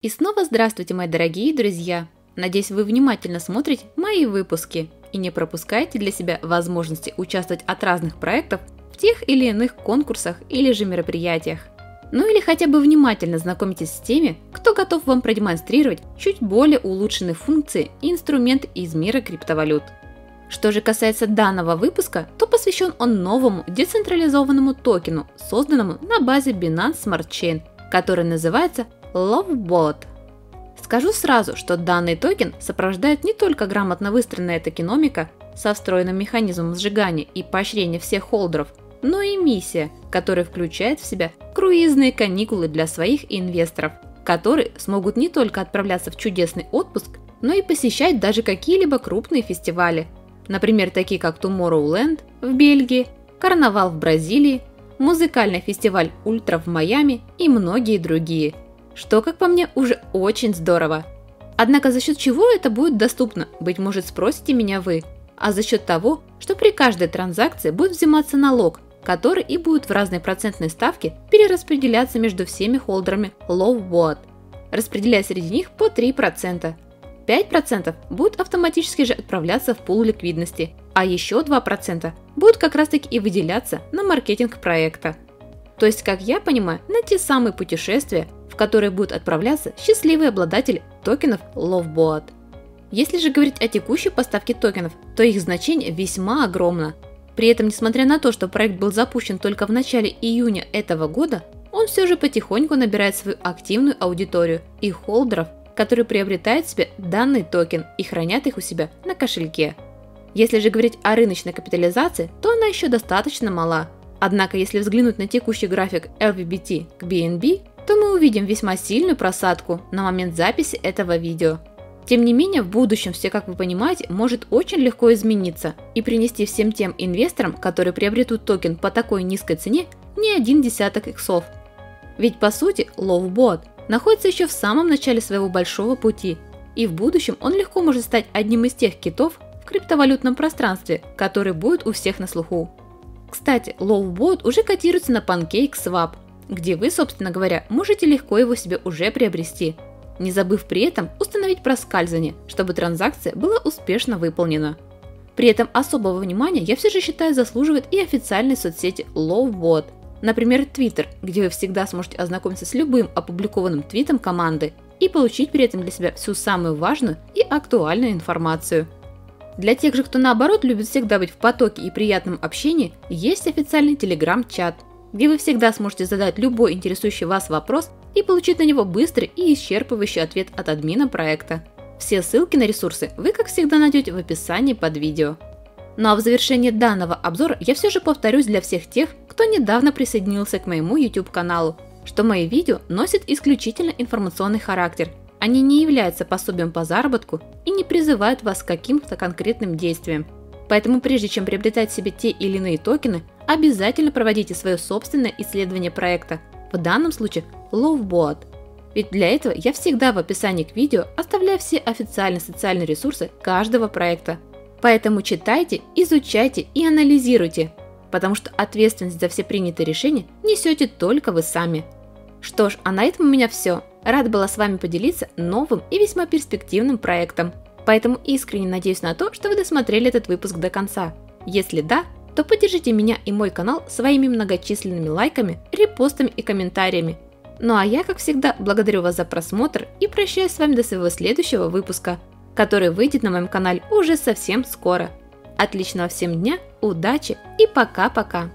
И снова здравствуйте, мои дорогие друзья! Надеюсь, вы внимательно смотрите мои выпуски и не пропускаете для себя возможности участвовать от разных проектов в тех или иных конкурсах или же мероприятиях. Ну или хотя бы внимательно знакомитесь с теми, кто готов вам продемонстрировать чуть более улучшенные функции и инструменты из мира криптовалют. Что же касается данного выпуска, то посвящен он новому децентрализованному токену, созданному на базе Binance Smart Chain, который называется LoveBot. Скажу сразу, что данный токен сопровождает не только грамотно выстроенная токеномика со встроенным механизмом сжигания и поощрения всех холдеров, но и миссия, которая включает в себя круизные каникулы для своих инвесторов, которые смогут не только отправляться в чудесный отпуск, но и посещать даже какие-либо крупные фестивали, например, такие как Tomorrowland в Бельгии, Карнавал в Бразилии, музыкальный фестиваль Ультра в Майами и многие другие. Что, как по мне, уже очень здорово. Однако за счет чего это будет доступно, быть может, спросите меня вы, а за счет того, что при каждой транзакции будет взиматься налог, который и будет в разной процентной ставке перераспределяться между всеми холдерами LoveBot, распределяя среди них по 3%. 5% будут автоматически же отправляться в пул ликвидности, а еще 2% будут как раз таки и выделяться на маркетинг проекта. То есть, как я понимаю, на те самые путешествия, в которые будут отправляться счастливые обладатели токенов LoveBot. Если же говорить о текущей поставке токенов, то их значение весьма огромно. При этом, несмотря на то, что проект был запущен только в начале июня этого года, он все же потихоньку набирает свою активную аудиторию и холдеров, которые приобретают себе данный токен и хранят их у себя на кошельке. Если же говорить о рыночной капитализации, то она еще достаточно мала. Однако, если взглянуть на текущий график LVBT к BNB, то мы увидим весьма сильную просадку на момент записи этого видео. Тем не менее, в будущем все, как вы понимаете, может очень легко измениться и принести всем тем инвесторам, которые приобретут токен по такой низкой цене, не один десяток иксов. Ведь по сути LoveBot находится еще в самом начале своего большого пути, и в будущем он легко может стать одним из тех китов в криптовалютном пространстве, который будет у всех на слуху. Кстати, LoveBot уже котируется на PancakeSwap, где вы, собственно говоря, можете легко его себе уже приобрести, не забыв при этом установить проскальзывание, чтобы транзакция была успешно выполнена. При этом особого внимания я все же считаю заслуживает и официальные соцсети LoveBot, например, Twitter, где вы всегда сможете ознакомиться с любым опубликованным твитом команды и получить при этом для себя всю самую важную и актуальную информацию. Для тех же, кто наоборот любит всегда быть в потоке и приятном общении, есть официальный Telegram-чат, где вы всегда сможете задать любой интересующий вас вопрос и получить на него быстрый и исчерпывающий ответ от админа проекта. Все ссылки на ресурсы вы, как всегда, найдете в описании под видео. Ну а в завершении данного обзора я все же повторюсь для всех тех, кто недавно присоединился к моему YouTube каналу, что мои видео носят исключительно информационный характер. Они не являются пособием по заработку и не призывают вас к каким-то конкретным действиям. Поэтому прежде чем приобретать себе те или иные токены, обязательно проводите свое собственное исследование проекта, в данном случае LoveBot. Ведь для этого я всегда в описании к видео оставляю все официальные социальные ресурсы каждого проекта. Поэтому читайте, изучайте и анализируйте, потому что ответственность за все принятые решения несете только вы сами. Что ж, а на этом у меня все. Рада была с вами поделиться новым и весьма перспективным проектом. Поэтому искренне надеюсь на то, что вы досмотрели этот выпуск до конца. Если да, то поддержите меня и мой канал своими многочисленными лайками, репостами и комментариями. Ну а я, как всегда, благодарю вас за просмотр и прощаюсь с вами до своего следующего выпуска, который выйдет на моем канале уже совсем скоро. Отличного всем дня, удачи и пока-пока!